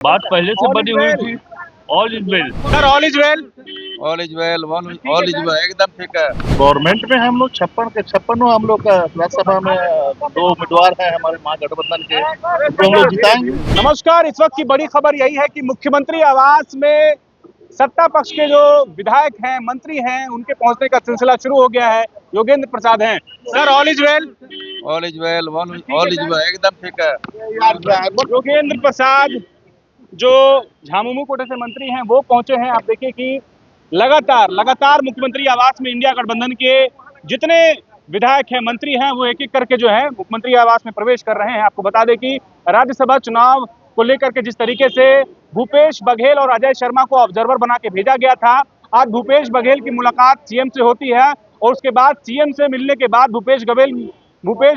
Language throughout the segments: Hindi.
बात पहले से बनी हुई थी। All is well sir, all is well. All is well, all is well, एकदम ठीक है। गवर्नमेंट में हम लोग 56 हम लोग का राज्यसभा में 2 उम्मीदवार हैं हमारे महागठबंधन के, उनको हम लोग जिताएंगे। नमस्कार, इस वक्त की बड़ी खबर यही है कि मुख्यमंत्री आवास में सत्ता पक्ष के जो विधायक हैं, मंत्री हैं, उनके पहुंचने का सिलसिला शुरू हो गया है। योगेंद्र प्रसाद हैं। Sir, all is well. All is well, all is well, एकदम ठीक है। योगेंद्र प्रसाद जो झामुमो कोटे से मंत्री हैं, वो पहुंचे हैं। आप देखिए कि लगातार मुख्यमंत्री आवास में इंडिया गठबंधन के जितने विधायक हैं, मंत्री हैं, वो एक एक करके जो है मुख्यमंत्री आवास में प्रवेश कर रहे हैं। आपको बता दें कि राज्यसभा चुनाव को लेकर के जिस तरीके से भूपेश बघेल और अजय शर्मा को ऑब्जर्वर बना के भेजा गया था, आज भूपेश बघेल की मुलाकात सीएम से होती है और उसके बाद सीएम से मिलने के बाद भूपेश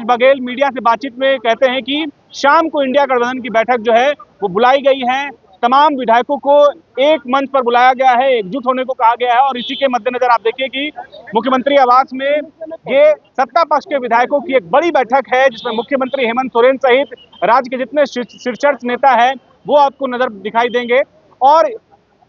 बघेल मीडिया से बातचीत में कहते हैं कि शाम को इंडिया गठबंधन की बैठक जो है वो बुलाई गई है। तमाम विधायकों को एक मंच पर बुलाया गया है, एकजुट होने को कहा गया है और इसी के मद्देनजर आप देखिए कि मुख्यमंत्री आवास में ये सत्ता पक्ष के विधायकों की एक बड़ी बैठक है, जिसमें मुख्यमंत्री हेमंत सोरेन सहित राज्य के जितने शीर्षस्थ नेता हैं वो आपको नजर दिखाई देंगे। और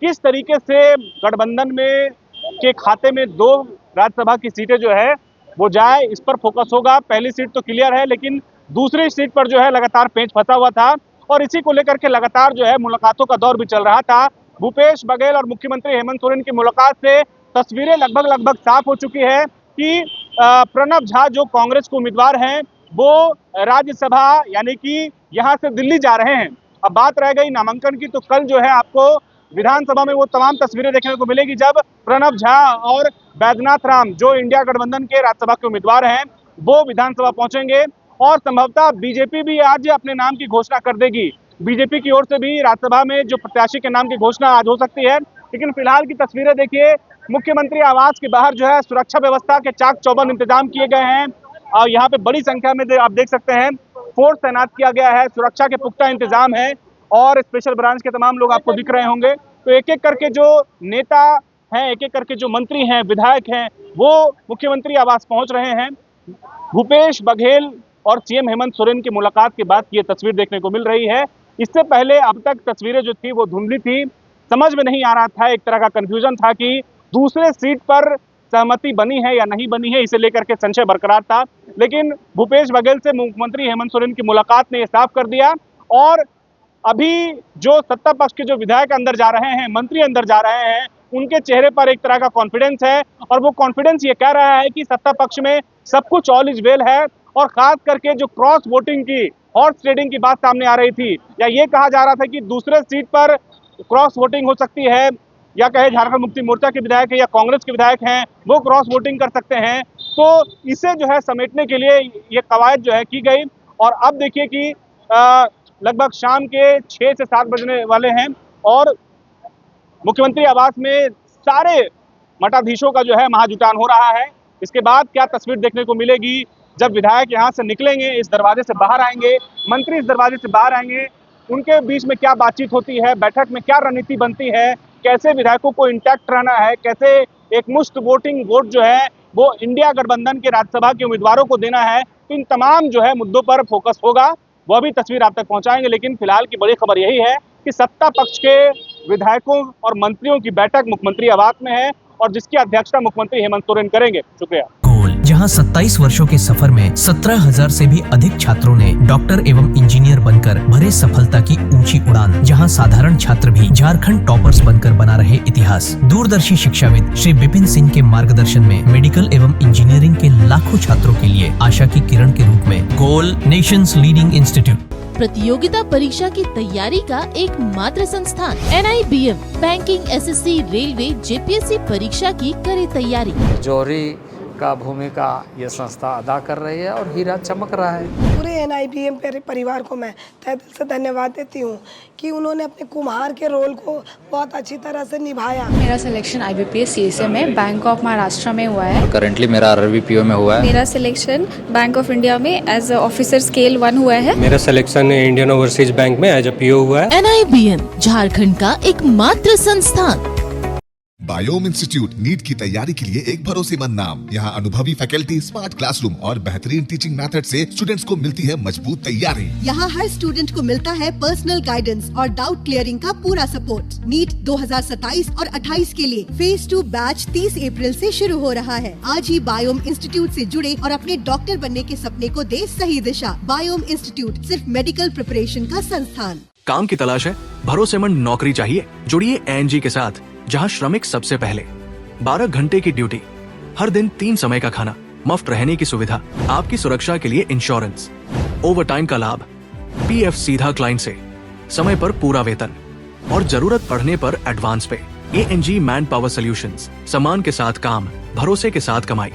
किस तरीके से गठबंधन में के खाते में 2 राज्यसभा की सीटें जो है वो जाए, इस पर फोकस होगा। पहली सीट तो क्लियर है, लेकिन दूसरी सीट पर जो है लगातार पेंच फंसा हुआ था और इसी को लेकर के लगातार जो है मुलाकातों का दौर भी चल रहा था। भूपेश बघेल और मुख्यमंत्री हेमंत सोरेन की मुलाकात से तस्वीरें लगभग साफ हो चुकी है कि प्रणब झा जो कांग्रेस के उम्मीदवार हैं वो राज्यसभा यानी कि यहाँ से दिल्ली जा रहे हैं। अब बात रह गई नामांकन की, तो कल जो है आपको विधानसभा में वो तमाम तस्वीरें देखने को मिलेगी जब प्रणब झा और बैद्यनाथ राम जो इंडिया गठबंधन के राज्यसभा के उम्मीदवार हैं वो विधानसभा पहुंचेंगे और संभवतः बीजेपी भी आज अपने नाम की घोषणा कर देगी। बीजेपी की ओर से भी राज्यसभा में जो प्रत्याशी के नाम की घोषणा आज हो सकती है, लेकिन फिलहाल की तस्वीरें देखिए। मुख्यमंत्री आवास के बाहर जो है सुरक्षा व्यवस्था के चाक चौबंद इंतजाम किए गए हैं और यहाँ पे बड़ी संख्या में आप देख सकते हैं फोर्स तैनात किया गया है, सुरक्षा के पुख्ता इंतजाम है और स्पेशल ब्रांच के तमाम लोग आपको दिख रहे होंगे। तो एक एक करके जो नेता हैं, एक एक करके जो मंत्री हैं, विधायक हैं, वो मुख्यमंत्री आवास पहुंच रहे हैं। भूपेश बघेल और सीएम हेमंत सोरेन की मुलाकात के बाद ये तस्वीर देखने को मिल रही है। इससे पहले अब तक तस्वीरें जो थी वो धुंधली थी, समझ में नहीं आ रहा था, एक तरह का कंफ्यूजन था कि दूसरे सीट पर सहमति बनी है या नहीं बनी है, इसे लेकर के संशय बरकरार था। लेकिन भूपेश बघेल से मुख्यमंत्री हेमंत सोरेन की मुलाकात ने यह साफ कर दिया और अभी जो सत्ता पक्ष के जो विधायक अंदर जा रहे हैं, मंत्री अंदर जा रहे हैं, उनके चेहरे पर एक तरह का कॉन्फिडेंस है और वो कॉन्फिडेंस ये कह रहा है कि सत्ता पक्ष में सब कुछ ऑल इज वेल है। और खास करके जो क्रॉस वोटिंग की, हॉर्स ट्रेडिंग की बात सामने आ रही थी या ये कहा जा रहा था कि दूसरे सीट पर क्रॉस वोटिंग हो सकती है, या कहे झारखंड मुक्ति मोर्चा के विधायक है या कांग्रेस के विधायक हैं वो क्रॉस वोटिंग कर सकते हैं, तो इसे जो है समेटने के लिए ये कवायद जो है की गई। और अब देखिए कि लगभग शाम के 6 से 7 बजने वाले हैं और मुख्यमंत्री आवास में सारे मठाधीशों का जो है महाजुटान हो रहा है। इसके बाद क्या तस्वीर देखने को मिलेगी जब विधायक यहाँ से निकलेंगे, इस दरवाजे से बाहर आएंगे, मंत्री इस दरवाजे से बाहर आएंगे, उनके बीच में क्या बातचीत होती है, बैठक में क्या रणनीति बनती है, कैसे विधायकों को इंटैक्ट रहना है, कैसे एक मुश्त वोटिंग वोट जो है वो इंडिया गठबंधन के राज्यसभा के उम्मीदवारों को देना है, इन तमाम जो है मुद्दों पर फोकस होगा। वह भी तस्वीर आप तक पहुंचाएंगे। लेकिन फिलहाल की बड़ी खबर यही है कि सत्ता पक्ष के विधायकों और मंत्रियों की बैठक मुख्यमंत्री आवास में है और जिसकी अध्यक्षता मुख्यमंत्री हेमंत सोरेन करेंगे। शुक्रिया। जहां 27 वर्षों के सफर में 17,000 से भी अधिक छात्रों ने डॉक्टर एवं इंजीनियर बनकर भरे सफलता की ऊंची उड़ान, जहां साधारण छात्र भी झारखंड टॉपर्स बनकर बना रहे इतिहास। दूरदर्शी शिक्षाविद श्री विपिन सिंह के मार्गदर्शन में मेडिकल एवं इंजीनियरिंग के लाखों छात्रों के लिए आशा की किरण के रूप में गोल नेशंस लीडिंग इंस्टीट्यूट। प्रतियोगिता परीक्षा की तैयारी का एकमात्र संस्थान NIBM banking, SSC, railway, JPSC परीक्षा की करे तैयारी। जौहरी का भूमिका ये संस्था अदा कर रही है और हीरा चमक रहा है। पूरे NIBM परिवार को मैं तहे दिल से धन्यवाद देती हूँ कि उन्होंने अपने कुम्हार के रोल को बहुत अच्छी तरह से निभाया। मेरा सिलेक्शन IBPS CSA में बैंक ऑफ महाराष्ट्र में हुआ है। करंटली मेरा RRBPO में हुआ है। मेरा सिलेक्शन बैंक ऑफ इंडिया में एज ऑफिसर स्केल 1 हुआ है। मेरा सिलेक्शन इंडियन ओवरसीज बैंक में एज PO हुआ है। NIBM झारखंड का एकमात्र संस्थान। बायोम इंस्टीट्यूट नीट की तैयारी के लिए एक भरोसेमंद नाम। यहाँ अनुभवी फैकल्टी, स्मार्ट क्लासरूम और बेहतरीन टीचिंग मेथड से स्टूडेंट्स को मिलती है मजबूत तैयारी। यहाँ हर स्टूडेंट को मिलता है पर्सनल गाइडेंस और डाउट क्लियरिंग का पूरा सपोर्ट। नीट 2027 और 28 के लिए फेज 2 बैच 30 अप्रैल से शुरू हो रहा है। आज ही बायोम इंस्टीट्यूट से जुड़े और अपने डॉक्टर बनने के सपने को दे सही दिशा। बायोम इंस्टीट्यूट सिर्फ मेडिकल प्रिपरेशन का संस्थान। काम की तलाश है, भरोसेमंद नौकरी चाहिए, जुड़िए एएनजी के साथ, जहां श्रमिक सबसे पहले। 12 घंटे की ड्यूटी, हर दिन 3 समय का खाना, मुफ्त रहने की सुविधा, आपकी सुरक्षा के लिए इंश्योरेंस, ओवर टाइम का लाभ, पीएफ सीधा क्लाइंट से, समय पर पूरा वेतन और जरूरत पड़ने पर एडवांस पे। एएनजी मैन पावर सॉल्यूशंस, सम्मान के साथ काम, भरोसे के साथ कमाई।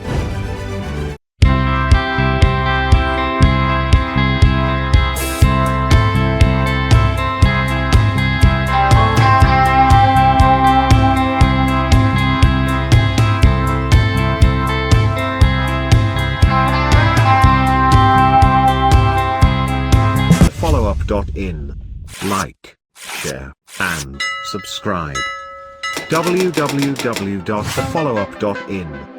followup.in. Like, share, and subscribe. www.thefollowup.in